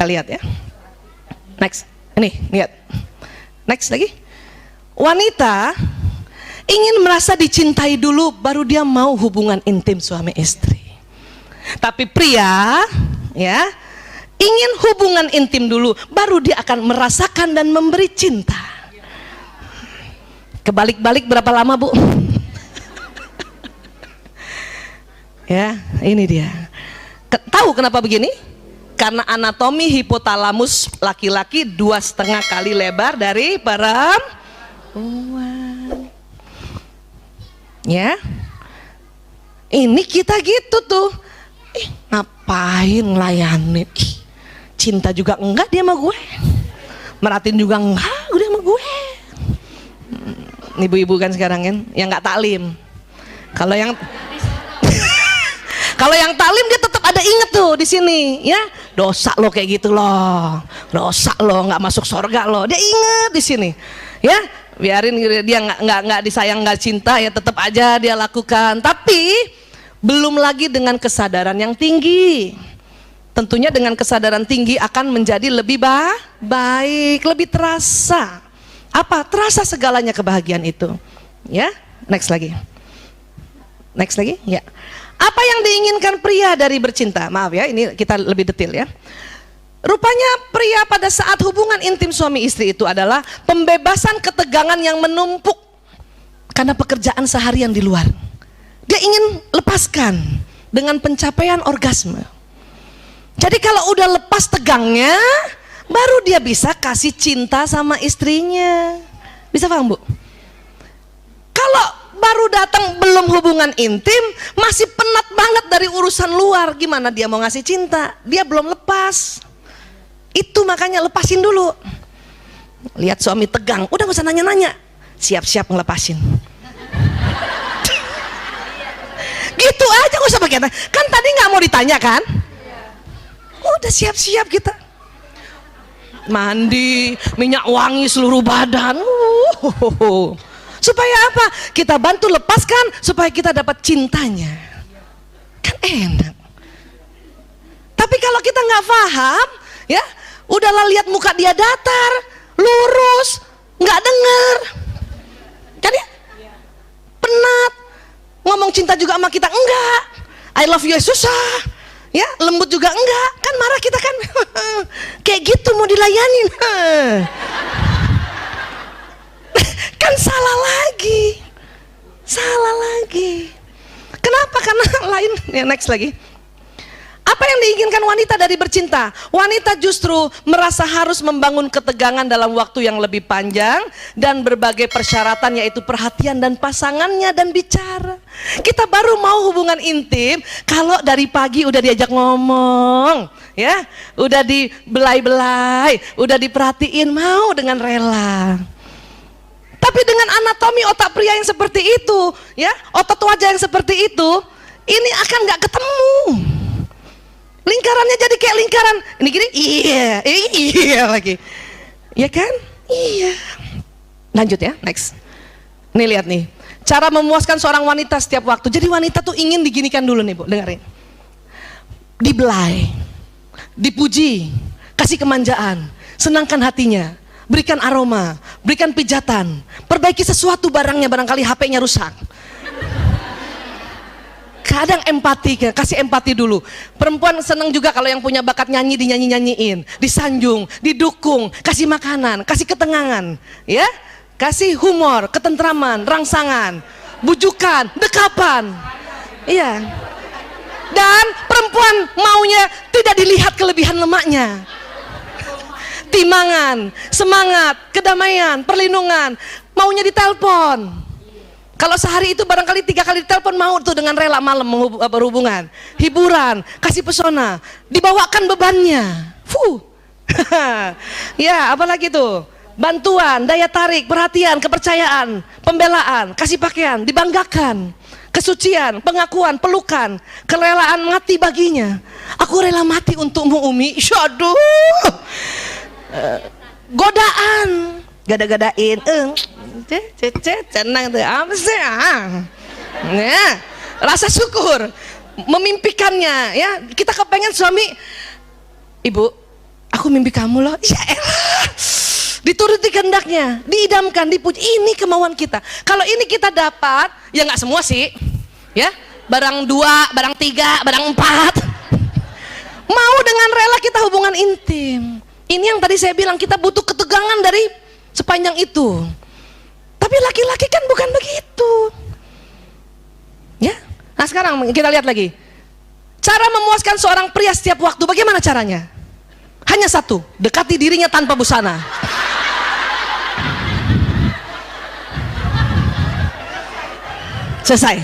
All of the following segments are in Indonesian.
Kita lihat ya. Next. Ini, lihat. Next lagi. Wanita ingin merasa dicintai dulu baru dia mau hubungan intim suami istri. Tapi pria ya ingin hubungan intim dulu baru dia akan merasakan dan memberi cinta. Kebalik-balik berapa lama, Bu? Ya, ini dia. Tahu kenapa begini? Karena anatomi hipotalamus laki-laki 2,5 kali lebar dari perempuan. Ya, ini kita gitu tuh. Ngapain layanin? Cinta juga enggak dia sama gue. Merhatiin juga enggak udah sama gue. Ibu-ibu kan sekarang kan yang nggak taklim. Kalau yang kalau yang taklim dia tetap ada inget tuh di sini, ya dosa lo kayak gitu loh, dosa lo nggak masuk surga lo, dia inget di sini, ya biarin dia nggak disayang nggak cinta ya tetap aja dia lakukan, tapi belum lagi dengan kesadaran yang tinggi. Tentunya dengan kesadaran tinggi akan menjadi lebih baik, lebih terasa. Apa? Terasa segalanya kebahagiaan itu. Ya, next lagi. Next lagi, ya. Apa yang diinginkan pria dari bercinta? Maaf ya, ini kita lebih detail ya. Rupanya pria pada saat hubungan intim suami istri itu adalah pembebasan ketegangan yang menumpuk karena pekerjaan seharian di luar. Dia ingin lepaskan dengan pencapaian orgasme. Jadi kalau udah lepas tegangnya, baru dia bisa kasih cinta sama istrinya. Bisa paham, Bu? Kalau baru datang belum hubungan intim, masih penat banget dari urusan luar, gimana dia mau ngasih cinta? Dia belum lepas. Itu makanya lepasin dulu. Lihat suami tegang, udah gak usah nanya-nanya, siap-siap ngelepasin. Gitu aja, gak usah pakai tanya. Kan tadi nggak mau ditanya kan? Udah siap-siap kita. Mandi, minyak wangi seluruh badan. Supaya apa? Kita bantu lepaskan supaya kita dapat cintanya. Kan enak. Tapi kalau kita nggak paham, ya, udahlah lihat muka dia datar, lurus, nggak denger. Kan ya? Penat. Ngomong cinta juga sama kita enggak. I love you susah. Ya, lembut juga enggak. Kan marah kita kan. Kayak gitu mau dilayanin. Kan salah lagi. Salah lagi. Kenapa? Karena lain. Ya, next lagi. Apa yang diinginkan wanita dari bercinta? Wanita justru merasa harus membangun ketegangan dalam waktu yang lebih panjang dan berbagai persyaratan, yaitu perhatian dan pasangannya dan bicara. Kita baru mau hubungan intim kalau dari pagi udah diajak ngomong, ya, udah dibelai-belai, udah diperhatiin, mau dengan rela. Tapi dengan anatomi otak pria yang seperti itu, ya, otot wajah yang seperti itu, ini akan nggak ketemu. Lingkarannya jadi kayak lingkaran ini gini, iya lagi, ya kan? Iya. Lanjut ya, next. Nih lihat nih, cara memuaskan seorang wanita setiap waktu. Jadi wanita tuh ingin diginikan dulu nih, Bu, dengerin. Dibelai, dipuji, kasih kemanjaan, senangkan hatinya, berikan aroma, berikan pijatan, perbaiki sesuatu barangnya, barangkali HP-nya rusak. Kadang empati, kasih empati dulu. Perempuan senang juga kalau yang punya bakat nyanyi dinyanyi-nyanyiin, disanjung, didukung, kasih makanan, kasih ketenangan, ya, kasih humor, ketentraman, rangsangan, bujukan, dekapan, iya. Dan perempuan maunya tidak dilihat kelebihan lemaknya. Timangan, semangat, kedamaian, perlindungan, maunya ditelepon. Kalau sehari itu barangkali 3 kali ditelepon, mau tuh dengan rela malam berhubungan, hiburan, kasih pesona, dibawakan bebannya. Ya, apalagi tuh? Bantuan, daya tarik, perhatian, kepercayaan, pembelaan, kasih pakaian, dibanggakan, kesucian, pengakuan, pelukan, kerelaan mati baginya. Aku rela mati untukmu, Umi. Aduh. Godaan, gada-gadain, senang tuh, apa sih? Ya, rasa syukur, memimpikannya, ya. Kita kepengen suami, Ibu, aku aku mimpi kamu loh. Ya elah, dituruti kehendaknya, diidamkan, dipuji. Ini kemauan kita. Kalau ini kita dapat, ya nggak semua sih, ya, barang 2, barang 3, barang 4. Mau dengan rela kita hubungan intim. Ini yang tadi saya bilang, kita butuh ketegangan dari sepanjang itu. Tapi laki-laki kan bukan begitu, ya. Nah sekarang kita lihat lagi, cara memuaskan seorang pria setiap waktu. Bagaimana caranya? Hanya satu, dekati dirinya tanpa busana. Selesai.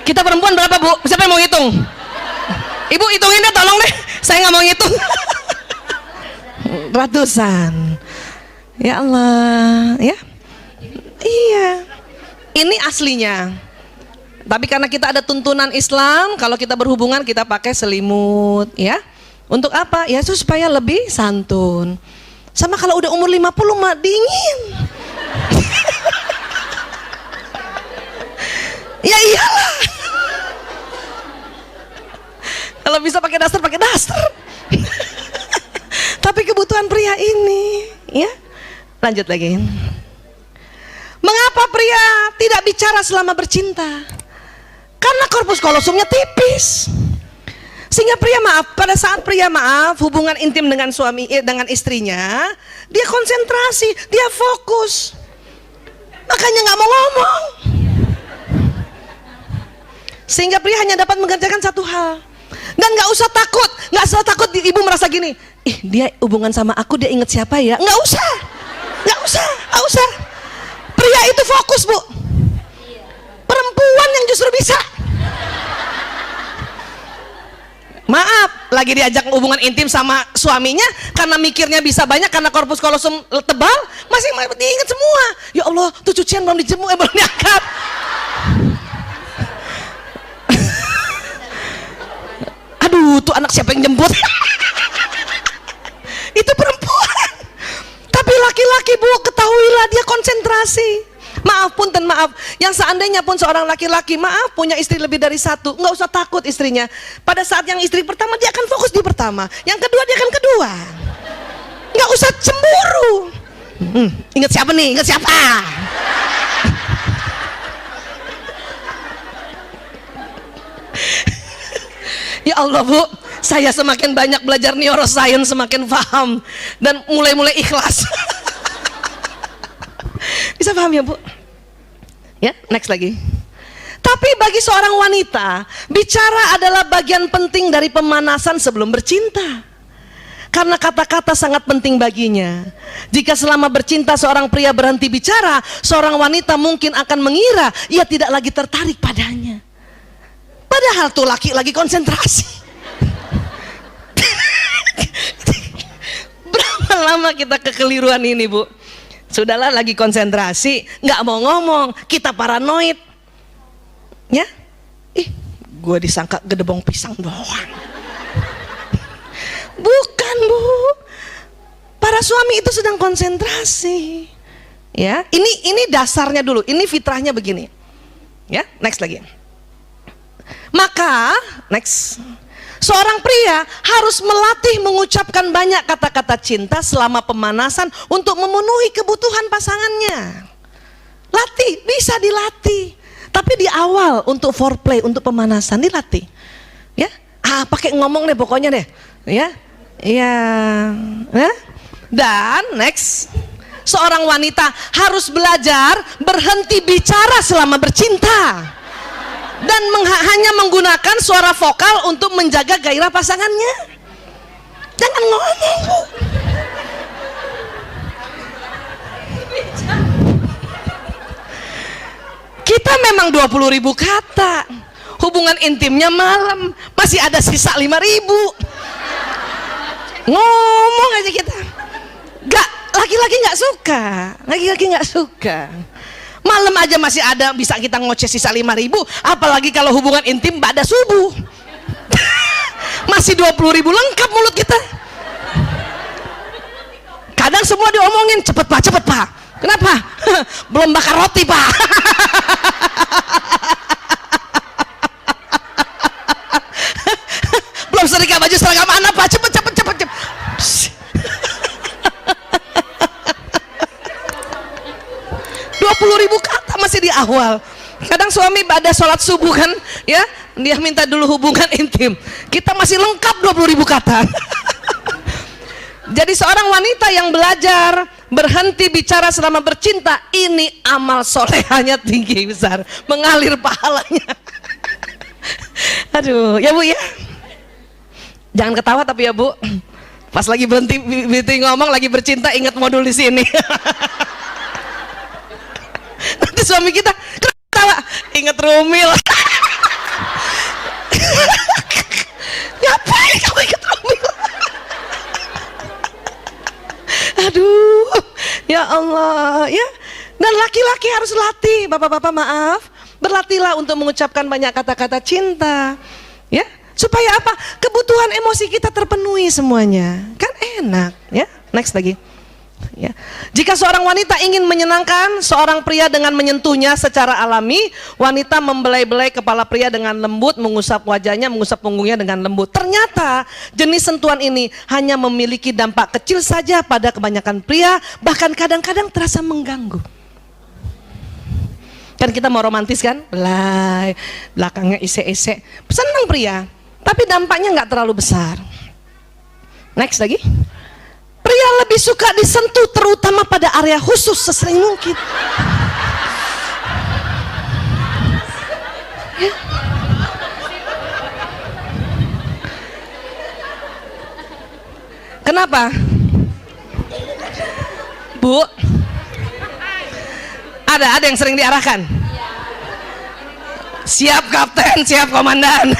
Kita perempuan berapa, Bu? Siapa yang mau hitung? Ibu hitungin deh, tolong deh, saya nggak mau ngitung. Ratusan. Ya Allah, ya. Iya. Ini aslinya. Tapi karena kita ada tuntunan Islam, kalau kita berhubungan kita pakai selimut, ya. Untuk apa? Ya supaya lebih santun. Sama kalau udah umur 50 mah dingin. Ya iyalah. Kalau bisa pakai daster, pakai daster. Tapi kebutuhan pria ini, ya. Lanjut lagi. Mengapa pria tidak bicara selama bercinta? Karena korpus kolosumnya tipis. Sehingga pria pada saat pria hubungan intim dengan dengan istrinya, dia konsentrasi, dia fokus. Makanya nggak mau ngomong. Sehingga pria hanya dapat mengerjakan satu hal. Dan nggak usah takut ibu merasa gini, ih dia hubungan sama aku, dia inget siapa ya? Nggak usah. Pria itu fokus, Bu. Perempuan yang justru bisa. Maaf, lagi diajak hubungan intim sama suaminya, karena mikirnya bisa banyak, karena korpus kolosum tebal, masih diingat semua. Ya Allah, tuh cucian belum dijemur, belum diangkat. Aduh, tuh anak siapa yang jemput? Itu perempuan. Tapi laki-laki, Bu, ketahuilah dia konsentrasi. Maaf, yang seandainya pun seorang laki-laki punya istri lebih dari satu, nggak usah takut istrinya. Pada saat yang istri pertama dia akan fokus di pertama, yang kedua dia akan kedua. Nggak usah cemburu. Ingat siapa nih? Ingat siapa? Ya Allah, Bu, saya semakin banyak belajar neuroscience semakin paham dan mulai ikhlas. Bisa paham ya, Bu? Ya, next lagi. Tapi bagi seorang wanita, bicara adalah bagian penting dari pemanasan sebelum bercinta. Karena kata-kata sangat penting baginya. Jika selama bercinta seorang pria berhenti bicara, seorang wanita mungkin akan mengira ia tidak lagi tertarik padanya. Padahal tuh laki lagi konsentrasi. Berapa lama kita kekeliruan ini, Bu? Sudahlah, lagi konsentrasi, nggak mau ngomong, kita paranoid, ya? Ih, gue disangka gedebong pisang doang. Bukan, Bu. Para suami itu sedang konsentrasi, ya. Ini dasarnya dulu, ini fitrahnya begini, ya. Next lagi. Maka, next. Seorang pria harus melatih mengucapkan banyak kata-kata cinta selama pemanasan untuk memenuhi kebutuhan pasangannya. Latih, bisa dilatih. Tapi di awal untuk foreplay, untuk pemanasan dilatih. Ya, pakai ngomong deh pokoknya deh. Ya, ya. Dan next, seorang wanita harus belajar berhenti bicara selama bercinta. Dan hanya menggunakan suara vokal untuk menjaga gairah pasangannya. Jangan ngomong, Bu. Kita memang 20.000 kata. Hubungan intimnya malam, masih ada sisa 5.000. Ngomong aja kita. Laki-laki nggak suka. Malam aja masih ada, bisa kita ngoceh sisa 5.000, apalagi kalau hubungan intim pada subuh. Masih 20.000 lengkap mulut kita. Kadang semua diomongin, cepet pak. Kenapa? Belum bakar roti, Pak. awal. Kadang suami ada sholat subuh kan, ya, dia minta dulu hubungan intim. Kita masih lengkap 20.000 kata. Jadi seorang wanita yang belajar berhenti bicara selama bercinta, ini amal solehanya tinggi besar, mengalir pahalanya. Aduh, ya Bu ya. Jangan ketawa tapi ya Bu. Pas lagi berhenti ngomong, lagi bercinta, ingat modul di sini. Nanti suami kita ketawa, ingat Rumil. Ngapain kamu ingat Rumil? Aduh, ya Allah, ya. Dan laki-laki harus latih, bapak-bapak maaf, berlatihlah untuk mengucapkan banyak kata-kata cinta, ya, supaya apa? Kebutuhan emosi kita terpenuhi semuanya, kan enak, ya. Next lagi. Ya. Jika seorang wanita ingin menyenangkan seorang pria dengan menyentuhnya secara alami, wanita membelai-belai kepala pria dengan lembut, mengusap wajahnya, mengusap punggungnya dengan lembut. Ternyata jenis sentuhan ini hanya memiliki dampak kecil saja pada kebanyakan pria, bahkan kadang-kadang terasa mengganggu. Kan kita mau romantis kan, belai, belakangnya isek-isek, senang pria, tapi dampaknya nggak terlalu besar. Next lagi. Pria lebih suka disentuh terutama pada area khusus sesering mungkin. Ya. Kenapa? Bu, ada yang sering diarahkan. Siap kapten, siap komandan.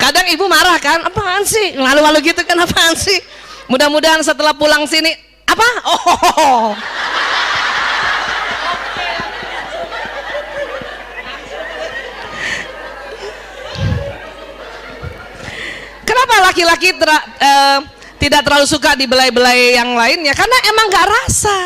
Kadang ibu marah kan, apaan sih, malu-malu gitu kan, apaan sih. Mudah-mudahan setelah pulang sini, apa? Oh. Kenapa laki-laki tidak terlalu suka dibelai-belai yang lainnya? Karena emang nggak rasa.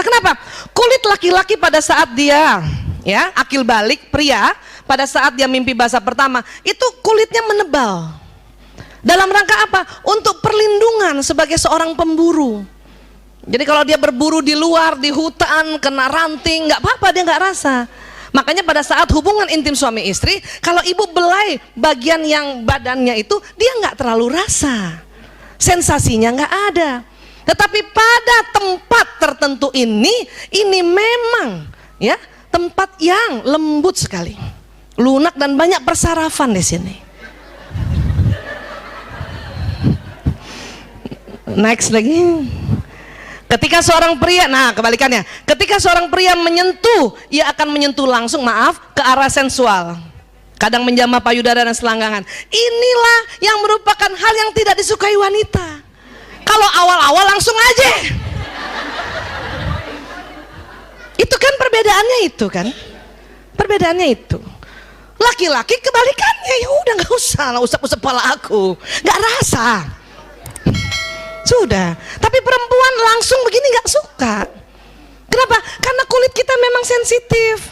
Kenapa? Kulit laki-laki pada saat dia, ya, akil balik pria, pada saat dia mimpi basah pertama, itu kulitnya menebal. Dalam rangka apa? Untuk perlindungan sebagai seorang pemburu. Jadi kalau dia berburu di luar, di hutan, kena ranting, nggak apa-apa, dia nggak rasa. Makanya pada saat hubungan intim suami istri, kalau ibu belai bagian yang badannya itu, dia nggak terlalu rasa. Sensasinya nggak ada. Tetapi pada tempat tertentu ini memang, ya, tempat yang lembut sekali. Lunak dan banyak persarafan di sini. Next lagi. Ketika seorang pria, nah kebalikannya, ketika seorang pria menyentuh, ia akan menyentuh langsung, maaf, ke arah sensual. Kadang menjamah payudara dan selangkangan. Inilah yang merupakan hal yang tidak disukai wanita. Kalau awal-awal langsung aja. Itu kan perbedaannya itu kan. Perbedaannya itu. Laki-laki kebalikannya, ya udah nggak usah lah usap-usap kepala aku, nggak rasa, sudah. Tapi perempuan langsung begini nggak suka. Kenapa? Karena kulit kita memang sensitif,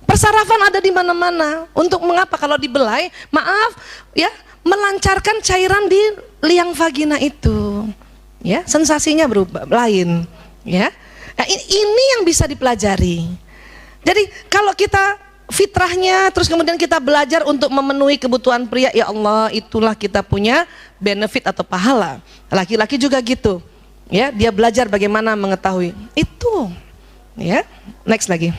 persarafan ada di mana-mana. Untuk mengapa? Kalau dibelai, maaf, ya, melancarkan cairan di liang vagina itu, ya, sensasinya berubah lain, ya. Nah, ini yang bisa dipelajari. Jadi kalau kita fitrahnya, terus kemudian kita belajar untuk memenuhi kebutuhan pria, ya Allah, itulah kita punya benefit atau pahala. Laki-laki juga gitu, ya, dia belajar bagaimana mengetahui itu, ya. Next lagi.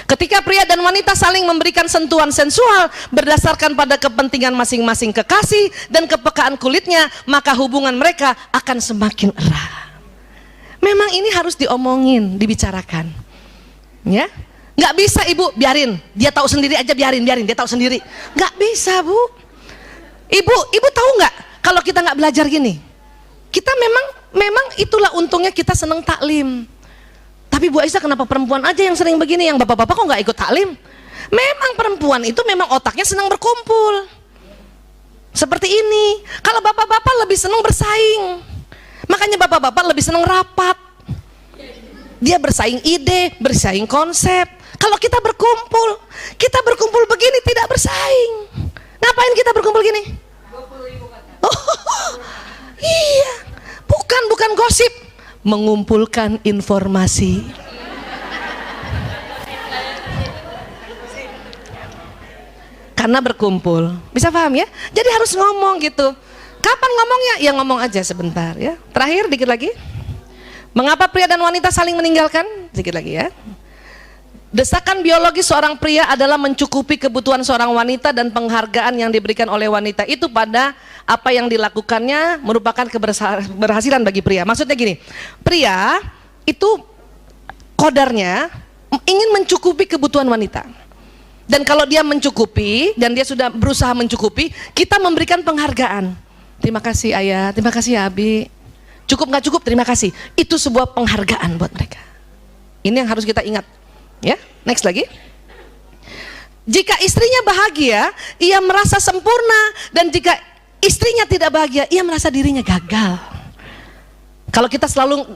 Ketika pria dan wanita saling memberikan sentuhan sensual berdasarkan pada kepentingan masing-masing kekasih dan kepekaan kulitnya, maka hubungan mereka akan semakin erat. Memang ini harus diomongin, dibicarakan, ya. Nggak bisa ibu, biarin, dia tahu sendiri aja, biarin, dia tahu sendiri. Nggak bisa Bu. Ibu tahu nggak kalau kita nggak belajar gini, kita memang itulah untungnya kita seneng taklim. Tapi Bu Aisyah, kenapa perempuan aja yang sering begini, yang bapak-bapak kok nggak ikut taklim? Memang perempuan itu memang otaknya senang berkumpul. Seperti ini. Kalau bapak-bapak lebih senang bersaing, makanya bapak-bapak lebih senang rapat. Dia bersaing ide, bersaing konsep. Kalau kita berkumpul begini tidak bersaing. Ngapain kita berkumpul gini? 20.000 kata. Oh, iya, bukan gosip, mengumpulkan informasi. Karena berkumpul, bisa paham ya? Jadi harus ngomong gitu. Kapan ngomongnya? Ya ngomong aja sebentar ya. Terakhir dikit lagi. Mengapa pria dan wanita saling meninggalkan? Sedikit lagi ya. Desakan biologis seorang pria adalah mencukupi kebutuhan seorang wanita, dan penghargaan yang diberikan oleh wanita itu pada apa yang dilakukannya merupakan keberhasilan bagi pria. Maksudnya gini, pria itu kodarnya ingin mencukupi kebutuhan wanita. Dan kalau dia mencukupi dan dia sudah berusaha mencukupi, kita memberikan penghargaan. Terima kasih ayah, terima kasih ya Abi. Cukup nggak cukup, terima kasih. Itu sebuah penghargaan buat mereka. Ini yang harus kita ingat. Ya, next lagi. Jika istrinya bahagia, ia merasa sempurna, dan jika istrinya tidak bahagia, ia merasa dirinya gagal. Kalau kita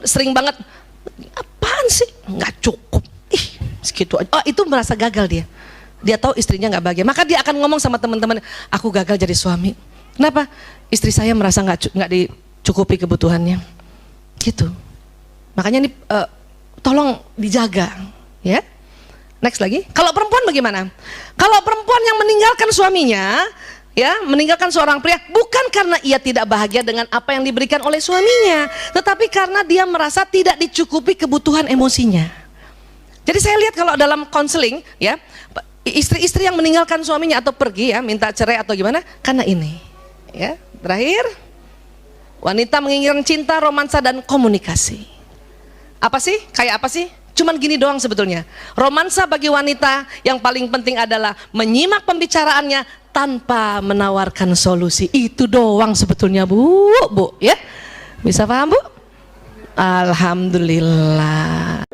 sering banget, apaan sih? Nggak cukup. Ih, segitu aja. Oh, itu merasa gagal dia. Dia tahu istrinya nggak bahagia, maka dia akan ngomong sama teman-teman, aku gagal jadi suami. Kenapa? Istri saya merasa nggak dicukupi kebutuhannya. Gitu. Makanya ini tolong dijaga, ya. Next lagi. Kalau perempuan bagaimana? Kalau perempuan yang meninggalkan suaminya, ya, meninggalkan seorang pria, bukan karena ia tidak bahagia dengan apa yang diberikan oleh suaminya, tetapi karena dia merasa tidak dicukupi kebutuhan emosinya. Jadi saya lihat kalau dalam konseling, ya, istri-istri yang meninggalkan suaminya atau pergi, ya, minta cerai atau gimana, karena ini, ya. Terakhir, wanita menginginkan cinta, romansa, dan komunikasi. Apa sih? Kayak apa sih? Cuman gini doang sebetulnya. Romansa bagi wanita yang paling penting adalah menyimak pembicaraannya tanpa menawarkan solusi. Itu doang sebetulnya, Bu, ya. Bisa paham, Bu? Alhamdulillah.